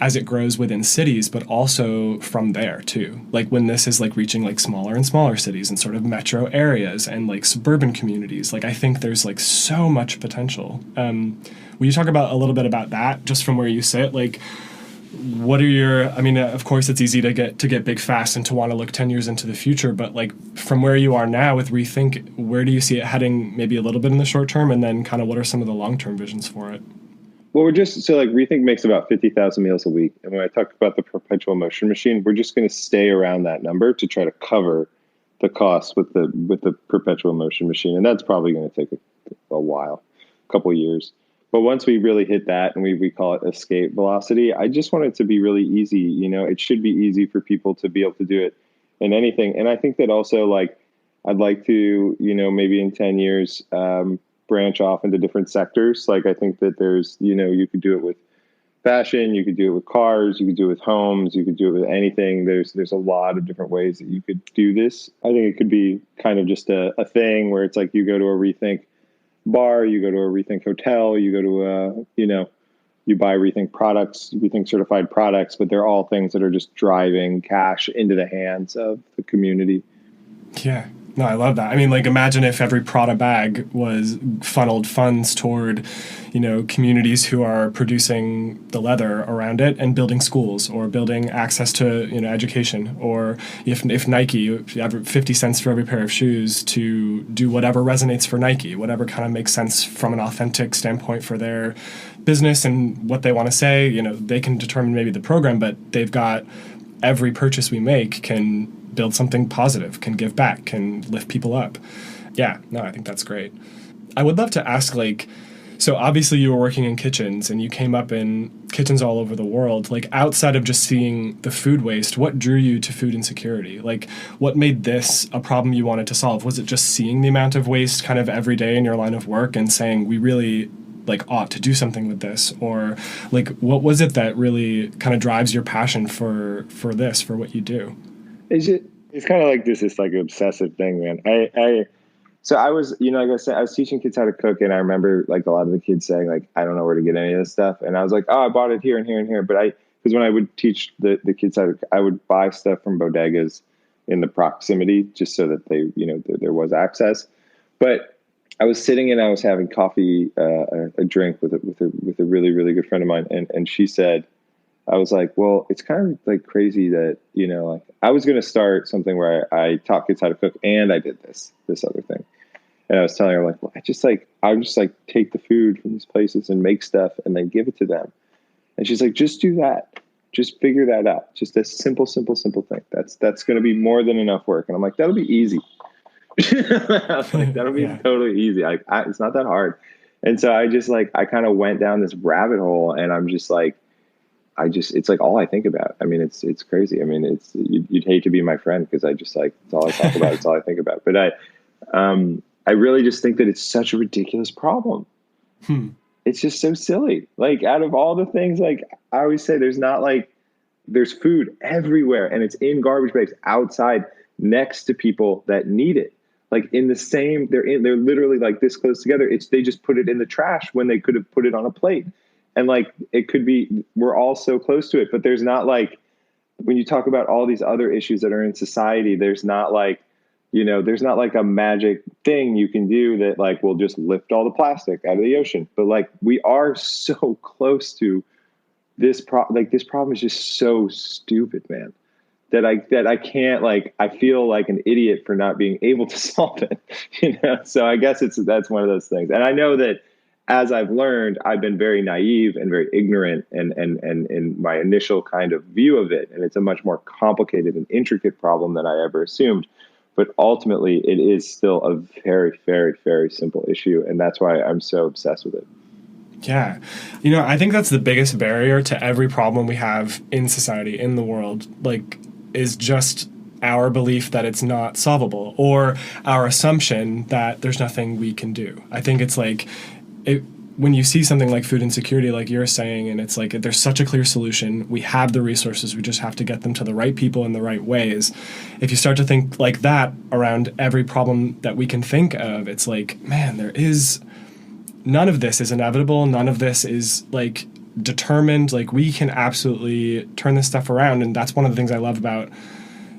as it grows within cities, but also from there too. Like when this is like reaching like smaller and smaller cities and sort of metro areas and like suburban communities, like I think there's like so much potential. Will you talk about a little bit about that just from where you sit? Like, what are of course it's easy to get big fast and to want to look 10 years into the future, but like from where you are now with Rethink, where do you see it heading maybe a little bit in the short term, and then kind of what are some of the long-term visions for it? Well, Rethink makes about 50,000 meals a week. And when I talk about the perpetual motion machine, we're just going to stay around that number to try to cover the costs with the perpetual motion machine. And that's probably going to take a while, a couple of years. But once we really hit that, and we call it escape velocity, I just want it to be really easy. It should be easy for people to be able to do it in anything. And I think that also, like, I'd like to, maybe in 10 years, branch off into different sectors. Like, I think that there's, you could do it with fashion, you could do it with cars, you could do it with homes, you could do it with anything. There's a lot of different ways that you could do this. I think it could be kind of just a thing where it's like you go to a Rethink bar, you go to a Rethink hotel, you go to you buy Rethink products, Rethink certified products, but they're all things that are just driving cash into the hands of the community. Yeah. No, I love that. I mean, like, imagine if every Prada bag was funneled funds toward, communities who are producing the leather around it and building schools or building access to, education. Or if Nike, you have 50 cents for every pair of shoes to do whatever resonates for Nike, whatever kind of makes sense from an authentic standpoint for their business and what they want to say. They can determine maybe the program, but they've got every purchase we make can build something positive, can give back, can lift people up. Yeah, no, I think that's great. I would love to ask, So obviously you were working in kitchens and you came up in kitchens all over the world. Like outside of just seeing the food waste, what drew you to food insecurity? Like what made this a problem you wanted to solve? Was it just seeing the amount of waste kind of every day in your line of work and saying we really like ought to do something with this? Or like what was it that really kind of drives your passion for this, for what you do? It's kind of like this like obsessive thing, man. So I was, like I said, I was teaching kids how to cook, and I remember like a lot of the kids saying like, I don't know where to get any of this stuff. And I was like, oh, I bought it here and here and here. But because when I would teach the kids how to, I would buy stuff from bodegas in the proximity just so that they, there was access. But I was sitting and I was having coffee, a drink with a really, really good friend of mine. And she said, I was like, well, it's kind of like crazy that, like I was going to start something where I taught kids how to cook and I did this other thing. And I was telling her like, well, I would just like take the food from these places and make stuff and then give it to them. And she's like, just do that. Just figure that out. Just a simple thing. That's going to be more than enough work. And I'm like, that'll be easy. I was like, that'll be totally easy. It's not that hard. And so I kind of went down this rabbit hole and I'm just like, it's like all I think about. I mean, it's crazy. I mean, you'd hate to be my friend because I just like, it's all I talk about. It's all I think about. But I really just think that it's such a ridiculous problem. It's just so silly. Like out of all the things, like I always say, there's food everywhere and it's in garbage bags outside next to people that need it. Like in the same, they're literally like this close together. They just put it in the trash when they could have put it on a plate. And like, it could be, we're all so close to it, but there's not like, when you talk about all these other issues that are in society, there's not like, there's not like a magic thing you can do that like will just lift all the plastic out of the ocean. But like, we are so close to this this problem is just so stupid, man, that I can't, like, I feel like an idiot for not being able to solve it, So I guess that's one of those things. And I know that as I've learned, I've been very naive and very ignorant and in my initial kind of view of it. And it's a much more complicated and intricate problem than I ever assumed. But ultimately, it is still a very, very, very simple issue. And that's why I'm so obsessed with it. Yeah. I think that's the biggest barrier to every problem we have in society, in the world, like, is just our belief that it's not solvable or our assumption that there's nothing we can do. I think it's like, when you see something like food insecurity, like you're saying, and it's like there's such a clear solution, we have the resources, we just have to get them to the right people in the right ways. If you start to think like that around every problem that we can think of, it's like, man, none of this is inevitable, none of this is like determined, like we can absolutely turn this stuff around. And that's one of the things I love about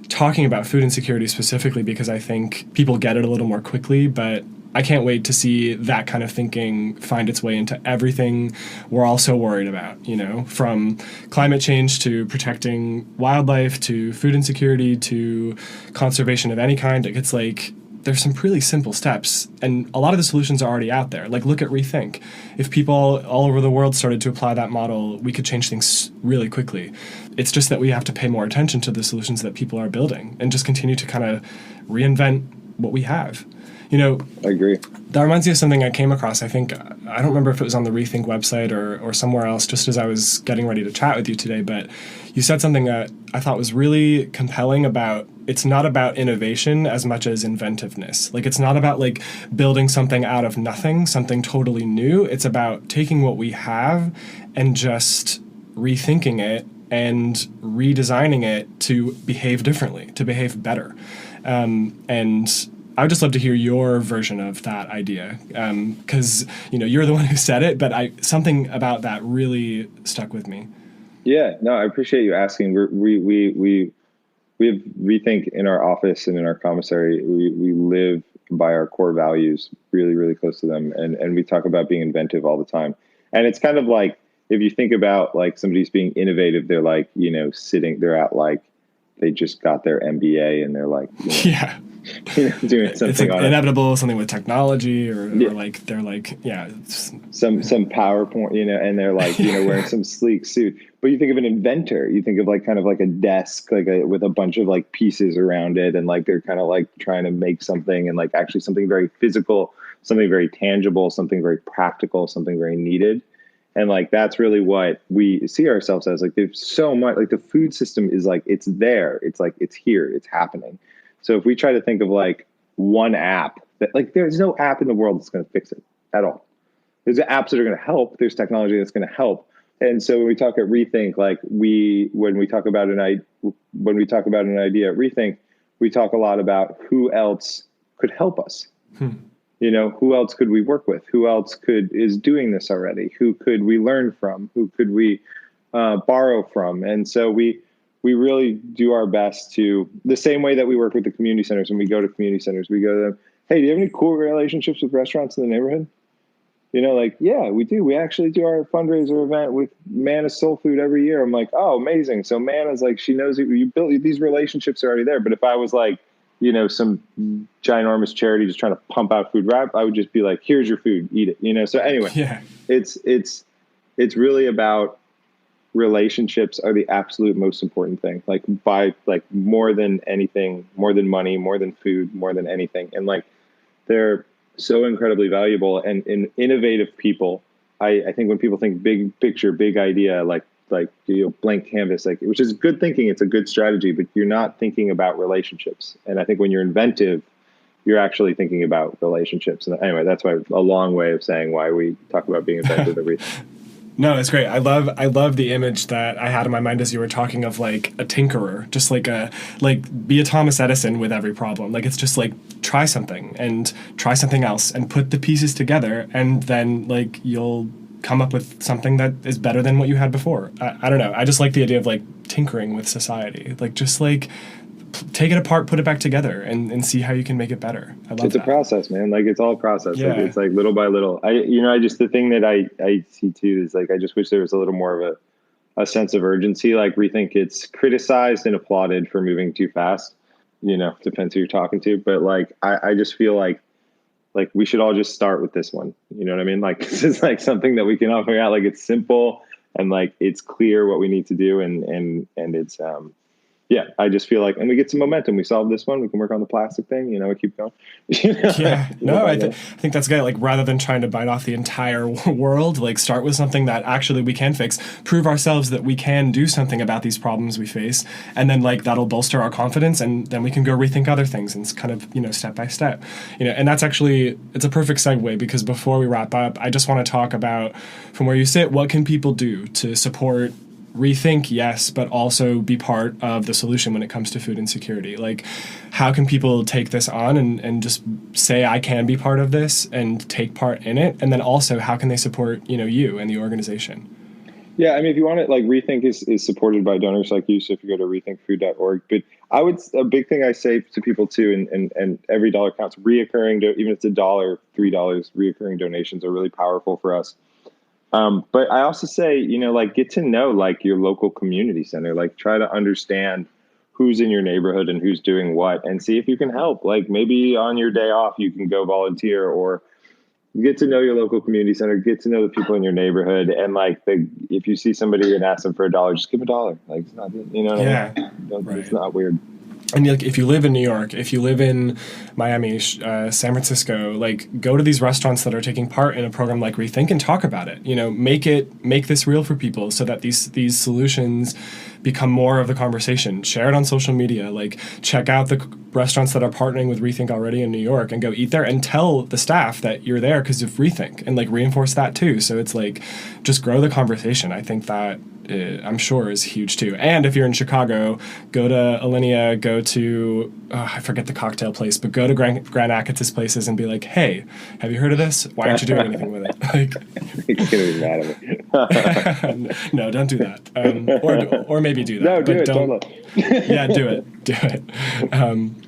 talking about food insecurity specifically, because I think people get it a little more quickly, but I can't wait to see that kind of thinking find its way into everything we're all so worried about, from climate change to protecting wildlife to food insecurity to conservation of any kind. It's like there's some really simple steps, and a lot of the solutions are already out there. Like, look at Rethink. If people all over the world started to apply that model, we could change things really quickly. It's just that we have to pay more attention to the solutions that people are building and just continue to kind of reinvent what we have. I agree. That reminds me of something I came across. I think, I don't remember if it was on the Rethink website or somewhere else, just as I was getting ready to chat with you today, but you said something that I thought was really compelling about, it's not about innovation as much as inventiveness. Like, it's not about like building something out of nothing, something totally new. It's about taking what we have and just rethinking it and redesigning it to behave differently, to behave better. And I would just love to hear your version of that idea, because you're the one who said it, but something about that really stuck with me. Yeah, no, I appreciate you asking. We have Rethink in our office and in our commissary. We live by our core values, really, really close to them, and we talk about being inventive all the time. And it's kind of like, if you think about like somebody's being innovative, they're like they're at like they just got their MBA and they're like yeah. Doing something it's like on inevitable, something with technology, or like they're like some PowerPoint, and they're like wearing some sleek suit. But you think of an inventor, you think of like kind of like a desk, like with a bunch of like pieces around it, and like they're kind of like trying to make something, and like actually something very physical something very tangible, something very practical, something very needed. And like, that's really what we see ourselves as. Like, there's so much, like the food system is like, it's there. It's like, it's here, it's happening. So if we try to think of like one app that, like, there's no app in the world that's going to fix it at all. There's apps that are going to help. There's technology that's going to help. And so when we talk at Rethink, like when we talk about an idea at Rethink, we talk a lot about who else could help us. You know, who else could we work with? Who else is doing this already? Who could we learn from? Who could we borrow from? And so we really do our best to, the same way that we work with the community centers. When we go to community centers, we go to them, hey, do you have any cool relationships with restaurants in the neighborhood? You know, like, yeah, we do. We actually do our fundraiser event with Manna's Soul Food every year. I'm like, oh, amazing. So Manna's like, she knows you built these relationships are already there. But if I was like, you know, some ginormous charity just trying to pump out food wrap, I would just be like, here's your food, eat it. You know, so anyway, yeah, it's really about relationships are the absolute most important thing. Like, by like more than anything, more than money, more than food, more than anything. And like, they're so incredibly valuable. And in innovative people, I think when people think big picture, big idea, like, you know, blank canvas, like, which is good thinking, it's a good strategy, but you're not thinking about relationships. And I think when you're inventive, you're actually thinking about relationships. And anyway, that's why a long way of saying why we talk about being inventive every time. No, it's great. I love the image that I had in my mind as you were talking of like a tinkerer, just like be a Thomas Edison with every problem. Like, it's just like, try something and try something else and put the pieces together, and then like you'll come up with something that is better than what you had before. I don't know. I just like the idea of like tinkering with society, like just like take it apart, put it back together, and see how you can make it better. I love It's a process, man. Like, it's all a process. Yeah. Like, it's like little by little. The thing that I see too is like, I just wish there was a little more of a sense of urgency. Like, Rethink gets criticized and applauded for moving too fast. You know, depends who you're talking to. But like, I just feel like we should all just start with this one. You know what I mean? Like, this is like something that we can all figure out. Like, it's simple and like, it's clear what we need to do. And it's, yeah, I just feel like, and we get some momentum. We solve this one. We can work on the plastic thing. You know, we keep going. Yeah, no, I think that's good. Like, rather than trying to bite off the entire world, like, start with something that actually we can fix, prove ourselves that we can do something about these problems we face, and then like that'll bolster our confidence, and then we can go rethink other things, and it's kind of, you know, step by step, you know. And that's actually, it's a perfect segue, because before we wrap up, I just want to talk about, from where you sit, what can people do to support Rethink, yes, but also be part of the solution when it comes to food insecurity? Like, how can people take this on and just say, I can be part of this and take part in it? And then also, how can they support, you know, you and the organization? Yeah, I mean, if you want it, like, Rethink is supported by donors like you. So if you go to rethinkfood.org, but a big thing I say to people too, and every dollar counts, reoccurring, even if it's $1, $3, reoccurring donations are really powerful for us. But I also say, you know, like, get to know like your local community center, like, try to understand who's in your neighborhood and who's doing what, and see if you can help. Like, maybe on your day off, you can go volunteer, or get to know your local community center, get to know the people in your neighborhood. And like, if you see somebody and ask them for $1, just give them $1. Like, it's not, you know, yeah, right. It's not weird. And like, if you live in New York, if you live in Miami, San Francisco, like, go to these restaurants that are taking part in a program like Rethink and talk about it. You know, make this real for people, so that these solutions become more of the conversation. Share it on social media. Like, check out the restaurants that are partnering with Rethink already in New York, and go eat there, and tell the staff that you're there because of Rethink, and like, reinforce that too. So it's like, just grow the conversation. I think that, I'm sure, is huge too. And if you're in Chicago, go to Alinea, go to, I forget the cocktail place, but go to Grand Achat's places and be like, hey, have you heard of this? Why aren't you doing anything with it? Like, he's gonna be mad at me. No, don't do that. Or maybe do that. No, do but it. Don't. Yeah, do it.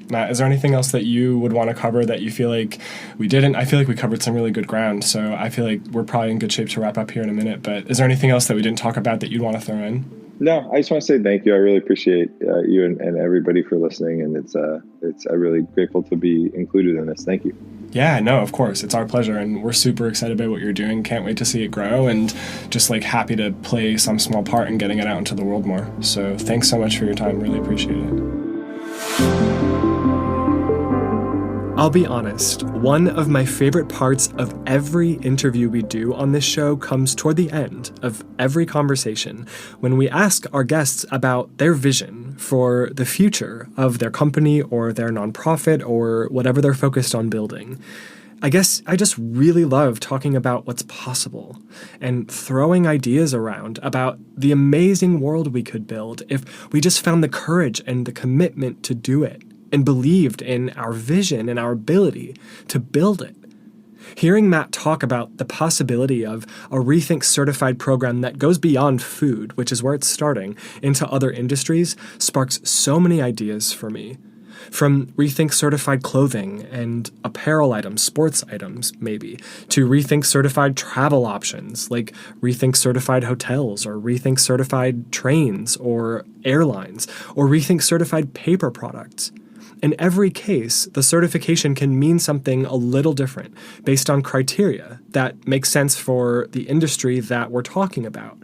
Matt, is there anything else that you would want to cover that you feel like we didn't? I feel like we covered some really good ground, so I feel like we're probably in good shape to wrap up here in a minute. But is there anything else that we didn't talk about that you'd want to throw in? No, I just want to say thank you. I really appreciate you and everybody for listening, and I'm really grateful to be included in this. Thank you. Yeah, no, of course. It's our pleasure, and we're super excited about what you're doing. Can't wait to see it grow, and just like happy to play some small part in getting it out into the world more. So thanks so much for your time. Really appreciate it. I'll be honest, one of my favorite parts of every interview we do on this show comes toward the end of every conversation, when we ask our guests about their vision for the future of their company or their nonprofit or whatever they're focused on building. I guess I just really love talking about what's possible and throwing ideas around about the amazing world we could build if we just found the courage and the commitment to do it, and believed in our vision and our ability to build it. Hearing Matt talk about the possibility of a Rethink certified program that goes beyond food, which is where it's starting, into other industries sparks so many ideas for me. From Rethink certified clothing and apparel items, sports items maybe, to Rethink certified travel options like Rethink certified hotels or Rethink certified trains or airlines or Rethink certified paper products. In every case, the certification can mean something a little different based on criteria that make sense for the industry that we're talking about,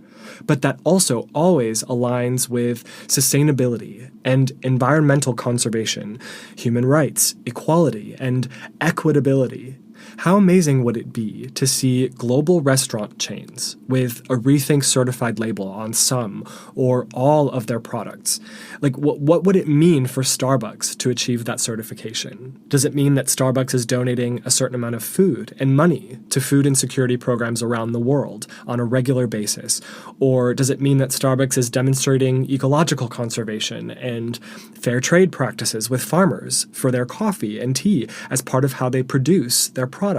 but that also always aligns with sustainability and environmental conservation, human rights, equality, and equitability. How amazing would it be to see global restaurant chains with a Rethink certified label on some or all of their products? Like, what would it mean for Starbucks to achieve that certification? Does it mean that Starbucks is donating a certain amount of food and money to food insecurity programs around the world on a regular basis? Or does it mean that Starbucks is demonstrating ecological conservation and fair trade practices with farmers for their coffee and tea as part of how they produce their products?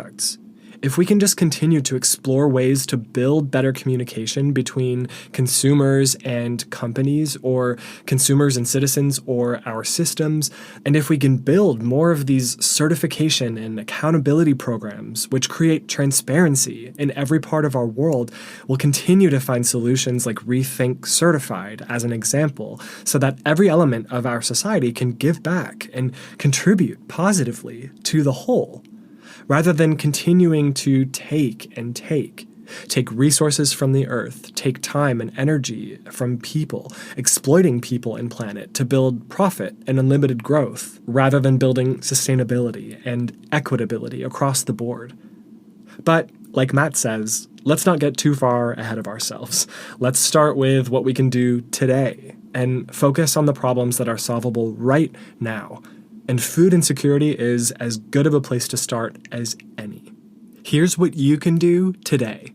If we can just continue to explore ways to build better communication between consumers and companies, or consumers and citizens, or our systems, and if we can build more of these certification and accountability programs which create transparency in every part of our world, we'll continue to find solutions like Rethink Certified as an example, so that every element of our society can give back and contribute positively to the whole, rather than continuing to take resources from the earth, take time and energy from people, exploiting people and planet to build profit and unlimited growth, rather than building sustainability and equitability across the board. But, like Matt says, let's not get too far ahead of ourselves. Let's start with what we can do today and focus on the problems that are solvable right now. And food insecurity is as good of a place to start as any. Here's what you can do today.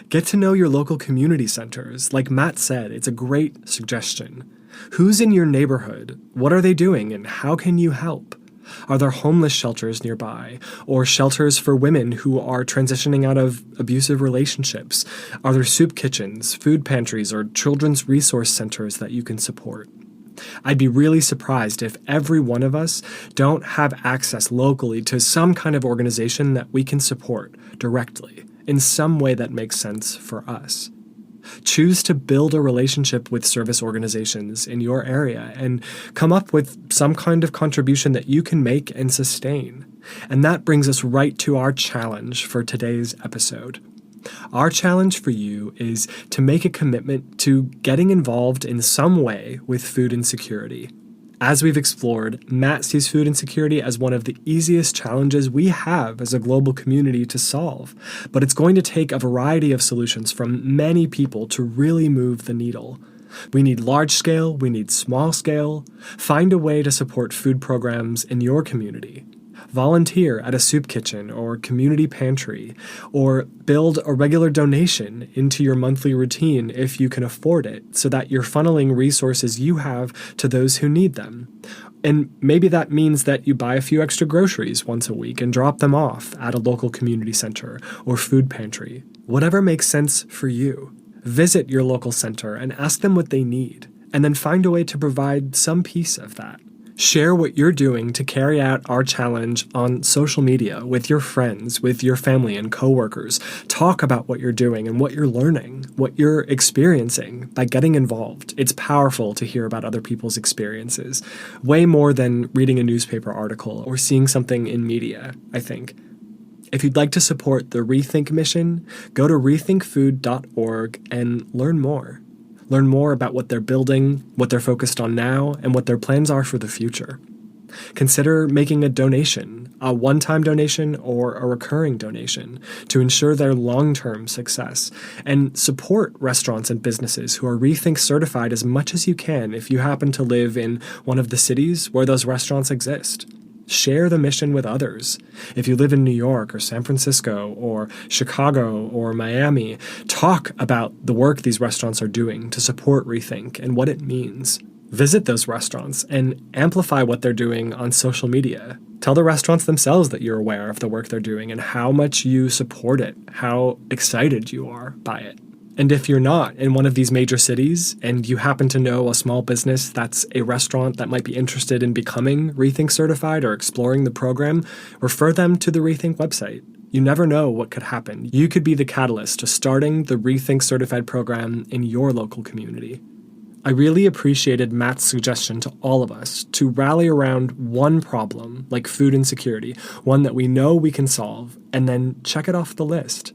Get to know your local community centers. Like Matt said, it's a great suggestion. Who's in your neighborhood? What are they doing, and how can you help? Are there homeless shelters nearby, or shelters for women who are transitioning out of abusive relationships? Are there soup kitchens, food pantries, or children's resource centers that you can support? I'd be really surprised if every one of us don't have access locally to some kind of organization that we can support directly in some way that makes sense for us. Choose to build a relationship with service organizations in your area and come up with some kind of contribution that you can make and sustain. And that brings us right to our challenge for today's episode. Our challenge for you is to make a commitment to getting involved in some way with food insecurity. As we've explored, Matt sees food insecurity as one of the easiest challenges we have as a global community to solve, but it's going to take a variety of solutions from many people to really move the needle. We need large scale, we need small scale. Find a way to support food programs in your community. Volunteer at a soup kitchen or community pantry, or build a regular donation into your monthly routine if you can afford it, so that you're funneling resources you have to those who need them. And maybe that means that you buy a few extra groceries once a week and drop them off at a local community center or food pantry. Whatever makes sense for you. Visit your local center and ask them what they need, and then find a way to provide some piece of that. Share what you're doing to carry out our challenge on social media with your friends, with your family and coworkers. Talk about what you're doing and what you're learning, what you're experiencing by getting involved. It's powerful to hear about other people's experiences, way more than reading a newspaper article or seeing something in media, I think. If you'd like to support the Rethink mission, go to rethinkfood.org and learn more. Learn more about what they're building, what they're focused on now, and what their plans are for the future. Consider making a donation, a one-time donation or a recurring donation, to ensure their long-term success. And support restaurants and businesses who are Rethink certified as much as you can if you happen to live in one of the cities where those restaurants exist. Share the mission with others. If you live in New York or San Francisco or Chicago or Miami, talk about the work these restaurants are doing to support Rethink and what it means. Visit those restaurants and amplify what they're doing on social media. Tell the restaurants themselves that you're aware of the work they're doing and how much you support it, how excited you are by it. And if you're not in one of these major cities and you happen to know a small business that's a restaurant that might be interested in becoming Rethink certified or exploring the program, refer them to the Rethink website. You never know what could happen. You could be the catalyst to starting the Rethink certified program in your local community. I really appreciated Matt's suggestion to all of us to rally around one problem, like food insecurity, one that we know we can solve, and then check it off the list.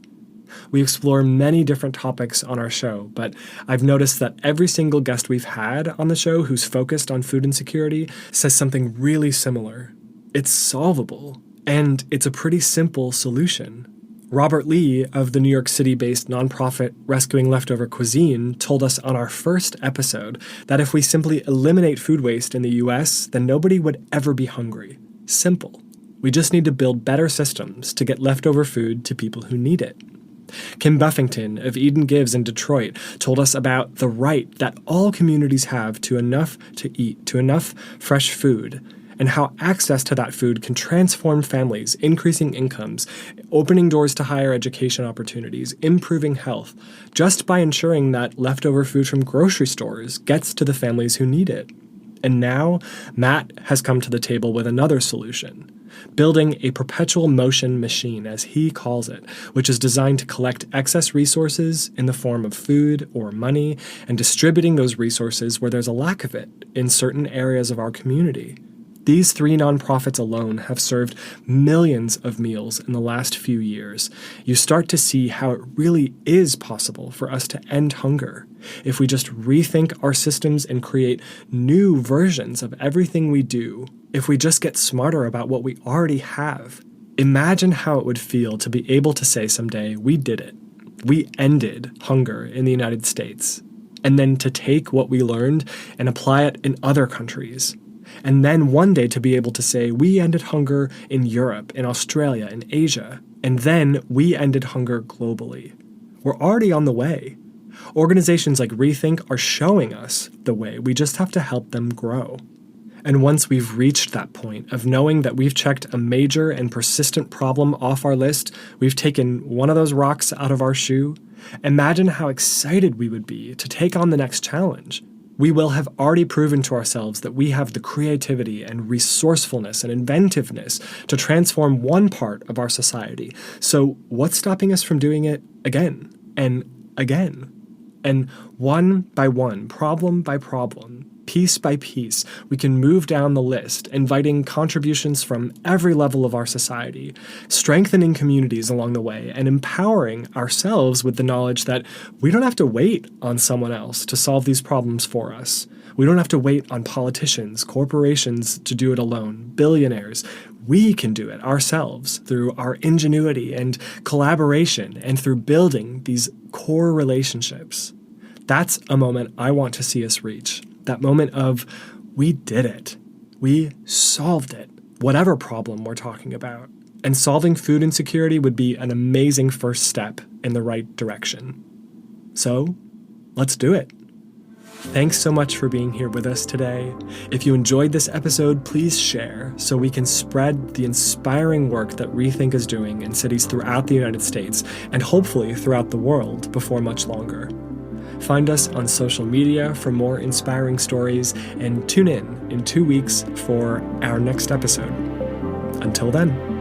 We explore many different topics on our show, but I've noticed that every single guest we've had on the show who's focused on food insecurity says something really similar. It's solvable, and it's a pretty simple solution. Robert Lee of the New York City-based nonprofit Rescuing Leftover Cuisine told us on our first episode that if we simply eliminate food waste in the US, then nobody would ever be hungry. Simple. We just need to build better systems to get leftover food to people who need it. Kim Buffington of Eden Gives in Detroit told us about the right that all communities have to enough to eat, to enough fresh food, and how access to that food can transform families, increasing incomes, opening doors to higher education opportunities, improving health, just by ensuring that leftover food from grocery stores gets to the families who need it. And now, Matt has come to the table with another solution. Building a perpetual motion machine, as he calls it, which is designed to collect excess resources in the form of food or money and distributing those resources where there's a lack of it in certain areas of our community. These 3 nonprofits alone have served millions of meals in the last few years. You start to see how it really is possible for us to end hunger if we just rethink our systems and create new versions of everything we do, if we just get smarter about what we already have. Imagine how it would feel to be able to say someday, we did it. We ended hunger in the United States. And then to take what we learned and apply it in other countries. And then one day to be able to say, we ended hunger in Europe, in Australia, in Asia. And then we ended hunger globally. We're already on the way. Organizations like Rethink are showing us the way. We just have to help them grow. And once we've reached that point of knowing that we've checked a major and persistent problem off our list, we've taken one of those rocks out of our shoe, imagine how excited we would be to take on the next challenge. We will have already proven to ourselves that we have the creativity and resourcefulness and inventiveness to transform one part of our society. So what's stopping us from doing it again and again? And one by one, problem by problem, piece by piece, we can move down the list, inviting contributions from every level of our society, strengthening communities along the way, and empowering ourselves with the knowledge that we don't have to wait on someone else to solve these problems for us. We don't have to wait on politicians, corporations to do it alone, billionaires. We can do it ourselves through our ingenuity and collaboration and through building these core relationships. That's a moment I want to see us reach. That moment of, we did it. We solved it. Whatever problem we're talking about. And solving food insecurity would be an amazing first step in the right direction. So, let's do it. Thanks so much for being here with us today. If you enjoyed this episode, please share so we can spread the inspiring work that Rethink is doing in cities throughout the United States and hopefully throughout the world before much longer. Find us on social media for more inspiring stories and tune in 2 weeks for our next episode. Until then.